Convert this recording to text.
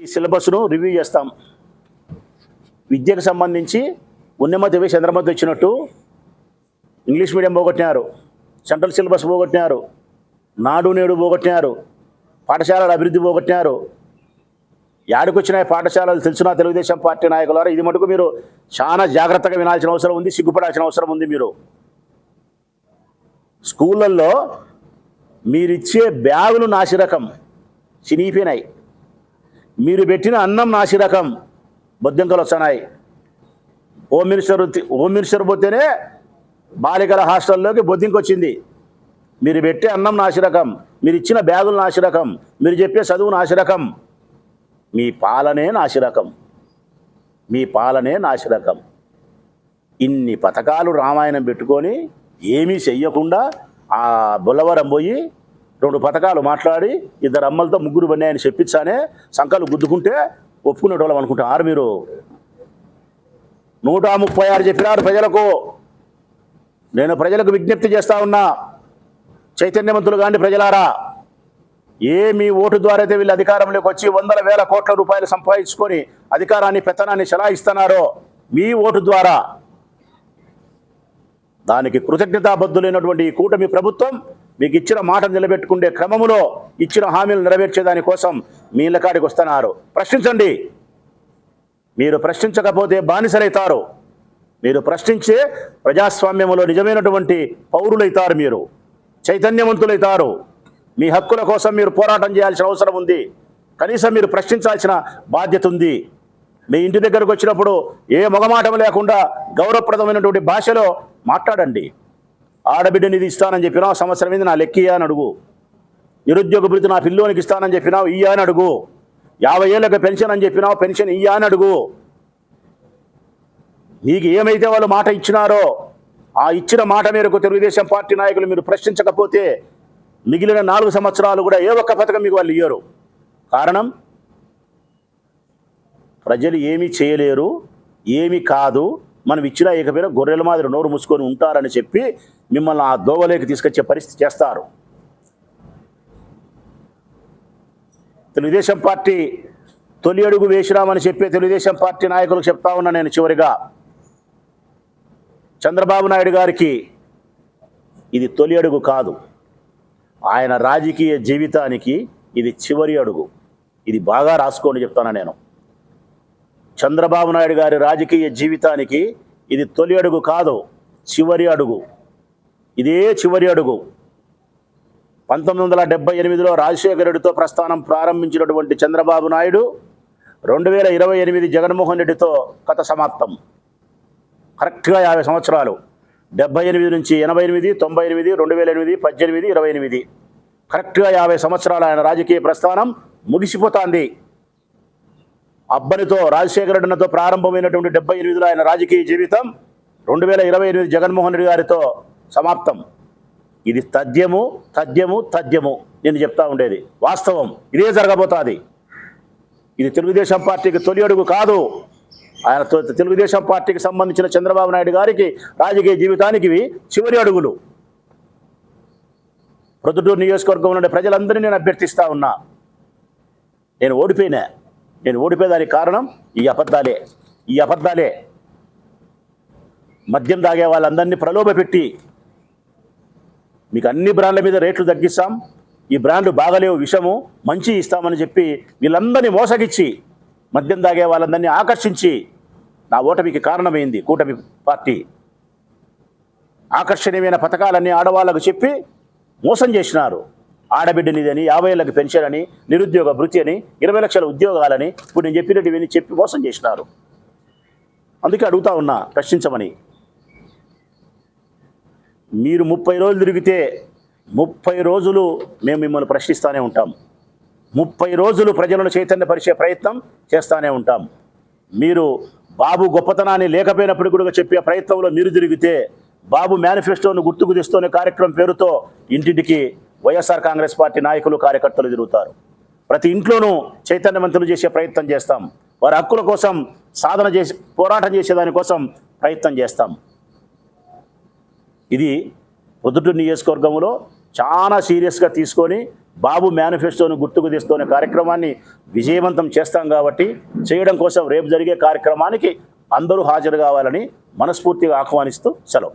ఈ సిలబస్ను రివ్యూ చేస్తాం. విద్యకు సంబంధించి ఉన్నమతి పోయి చంద్రమతి వచ్చినట్టు ఇంగ్లీష్ మీడియం పోగొట్టినారు, సెంట్రల్ సిలబస్ పోగొట్టినారు, నాడు నేడు పోగొట్టినారు, పాఠశాలల అభివృద్ధి పోగొట్టినారు. యాడికొచ్చినాయి పాఠశాలలు తెలిసిన తెలుగుదేశం పార్టీ నాయకులారా, ఇది మటుకు మీరు చాలా జాగ్రత్తగా వినాల్సిన అవసరం ఉంది, సిగ్గుపడాల్సిన అవసరం ఉంది. మీరు స్కూళ్ళల్లో మీరిచ్చే బ్యాగులు నాసిరకం చినిగిపోయినాయి, మీరు పెట్టిన అన్నం నాసిరకం బొద్దింకలు వస్తున్నాయి. హోమ్ మినిస్టర్ పోతేనే బాలికల హాస్టల్లోకి బొద్దింక వచ్చింది. మీరు పెట్టే అన్నం నాసిరకం, మీరు ఇచ్చిన బ్యాగులు నాసిరకం, మీరు చెప్పే చదువు నాసిరకం, మీ పాలనే నాసిరకం, మీ పాలనే నాసిరకం. ఇన్ని పథకాలు రామాయణం పెట్టుకొని ఏమీ చెయ్యకుండా ఆ బొల్లవరం పోయి 2 పథకాలు మాట్లాడి 2 అమ్మలతో 3 బన్నాయని చెప్పించానే సంకలు గుద్దుకుంటే ఒప్పుకునేటోళ్ళం అనుకుంటారు. మీరు 136 చెప్పినారు ప్రజలకు. నేను ప్రజలకు విజ్ఞప్తి చేస్తా ఉన్నా, చైతన్యవంతులు కాండి ప్రజలారా. మీ ఓటు ద్వారా అయితే వీళ్ళు అధికారంలోకి వచ్చి 100,000 కోట్ల రూపాయలు సంపాదించుకొని అధికారాన్ని పెత్తనాన్ని చలాయిస్తున్నారో మీ ఓటు ద్వారా, దానికి కృతజ్ఞతాబద్ధులైనటువంటి ఈ కూటమి ప్రభుత్వం మీకు ఇచ్చిన మాట నిలబెట్టుకునే క్రమములో ఇచ్చిన హామీలు నెరవేర్చేదాని కోసం మీ ఇళ్ళకాడికి వస్తున్నారు. ప్రశ్నించండి. మీరు ప్రశ్నించకపోతే బానిసలైతారు. మీరు ప్రశ్నించే ప్రజాస్వామ్యంలో నిజమైనటువంటి పౌరులైతారు, మీరు చైతన్యవంతులైతారు. మీ హక్కుల కోసం మీరు పోరాటం చేయాల్సిన అవసరం ఉంది. కనీసం మీరు ప్రశ్నించాల్సిన బాధ్యత ఉంది. మీ ఇంటి దగ్గరకు వచ్చినప్పుడు ఏ మొగమాటం లేకుండా గౌరవప్రదమైనటువంటి భాషలో మాట్లాడండి. ఆడబిడ్డని ఇది ఇస్తానని చెప్పినావు, సంవత్సరం మీద నా లెక్కియా అని అడుగు. నిరుద్యోగ భృతి నా పిల్లోనికి ఇస్తానని చెప్పినావు, ఇయ్యా అని అడుగు. 50 ఏళ్ళకి పెన్షన్ అని చెప్పినావు, పెన్షన్ ఇయ్యా అని అడుగు. మీకు ఏమైతే వాళ్ళు మాట ఇచ్చినారో ఆ ఇచ్చిన మాట మేరకు తెలుగుదేశం పార్టీ నాయకులు మీరు ప్రశ్నించకపోతే మిగిలిన 4 సంవత్సరాలు కూడా ఏ ఒక్క పథకం మీకు వాళ్ళు ఇయ్యరు. కారణం, ప్రజలు ఏమీ చేయలేరు, ఏమీ కాదు, మనం ఇచ్చినా ఏకపోయినా గొర్రెల మాదిరి నోరు మూసుకొని ఉంటారని చెప్పి మిమ్మల్ని ఆ దోవలేకి తీసుకొచ్చే పరిస్థితి చేస్తారు. తెలుగుదేశం పార్టీ తొలి అడుగు వేసినామని చెప్పే తెలుగుదేశం పార్టీ నాయకులకు చెప్తా ఉన్నా నేను చివరిగా, చంద్రబాబు నాయుడు గారికి ఇది తొలి అడుగు కాదు, ఆయన రాజకీయ జీవితానికి ఇది చివరి అడుగు. ఇది బాగా రాసుకోండి చెప్తాను నేను. చంద్రబాబు నాయుడు గారి రాజకీయ జీవితానికి ఇది తొలి అడుగు కాదు, చివరి అడుగు. ఇదే చివరి అడుగు. 1978లో రాజశేఖర రెడ్డితో ప్రస్థానం ప్రారంభించినటువంటి చంద్రబాబు నాయుడు 2028 జగన్మోహన్ రెడ్డితో కథ సమాప్తం. కరెక్ట్గా 50 సంవత్సరాలు. 78 నుంచి 88, 98, 2008, 18, 28 కరెక్ట్గా 50 సంవత్సరాలు ఆయన రాజకీయ ప్రస్థానం ముగిసిపోతుంది. అబ్బనితో రాజశేఖర రెడ్డితో ప్రారంభమైనటువంటి 78లో ఆయన రాజకీయ జీవితం 2028 జగన్మోహన్ రెడ్డి గారితో సమాప్తం. ఇది తథ్యము తథ్యము తథ్యము. నేను చెప్తా ఉండేది వాస్తవం. ఇదే జరగబోతుంది. ఇది తెలుగుదేశం పార్టీకి తొలి అడుగు కాదు. ఆయన తెలుగుదేశం పార్టీకి సంబంధించిన చంద్రబాబు నాయుడు గారికి రాజకీయ జీవితానికి ఇవి చివరి అడుగులు. ప్రొద్దుటూరు నియోజకవర్గంలో ఉండే ప్రజలందరినీ నేను అభ్యర్థిస్తా ఉన్నా. నేను ఓడిపోయేదానికి కారణం ఈ అబద్ధాలే. మద్యం తాగే వాళ్ళందరినీ ప్రలోభపెట్టి మీకు అన్ని బ్రాండ్ల మీద రేట్లు తగ్గిస్తాం, ఈ బ్రాండ్లు బాగలేవు, విషము మంచి ఇస్తామని చెప్పి వీళ్ళందరినీ మోసగిచ్చి మద్యం తాగే వాళ్ళందరినీ ఆకర్షించి నా ఓటమికి కారణమైంది కూటమి పార్టీ. ఆకర్షణీయమైన పథకాలన్నీ ఆడవాళ్ళకు చెప్పి మోసం చేసినారు. ఆడబిడ్డనిదని, 50 ఏళ్ళకి పెన్షన్ అని, నిరుద్యోగ భృతి అని, 20 లక్షల ఉద్యోగాలని, ఇప్పుడు నేను చెప్పినట్టువన్నీ చెప్పి మోసం చేసినారు. అందుకే అడుగుతా ఉన్నా, ప్రశ్నించమని. మీరు 30 రోజులు తిరిగితే 30 రోజులు మేము మిమ్మల్ని ప్రశ్నిస్తూనే ఉంటాం. 30 రోజులు ప్రజలను చైతన్యపరిచే ప్రయత్నం చేస్తూనే ఉంటాం. మీరు బాబు గొప్పతనాన్ని లేకపోయినప్పుడు కూడా చెప్పే ప్రయత్నంలో మీరు తిరిగితే బాబు మేనిఫెస్టోను గుర్తుకు తెస్తున్న కార్యక్రమం పేరుతో ఇంటింటికి వైఎస్ఆర్ కాంగ్రెస్ పార్టీ నాయకులు కార్యకర్తలు తిరుగుతారు. ప్రతి ఇంట్లోనూ చైతన్యవంతులు చేసే ప్రయత్నం చేస్తాం. వారి హక్కుల కోసం సాధన చేసి పోరాటం చేసేదానికోసం ప్రయత్నం చేస్తాం. ఇది పొద్దుటూరు నియోజకవర్గంలో చాలా సీరియస్గా తీసుకొని బాబు మేనిఫెస్టోను గుర్తుకు తెస్తున్న కార్యక్రమాన్ని విజయవంతం చేస్తాం కాబట్టి చేయడం కోసం రేపు జరిగే కార్యక్రమానికి అందరూ హాజరు కావాలని మనస్ఫూర్తిగా ఆహ్వానిస్తూ సెలవు.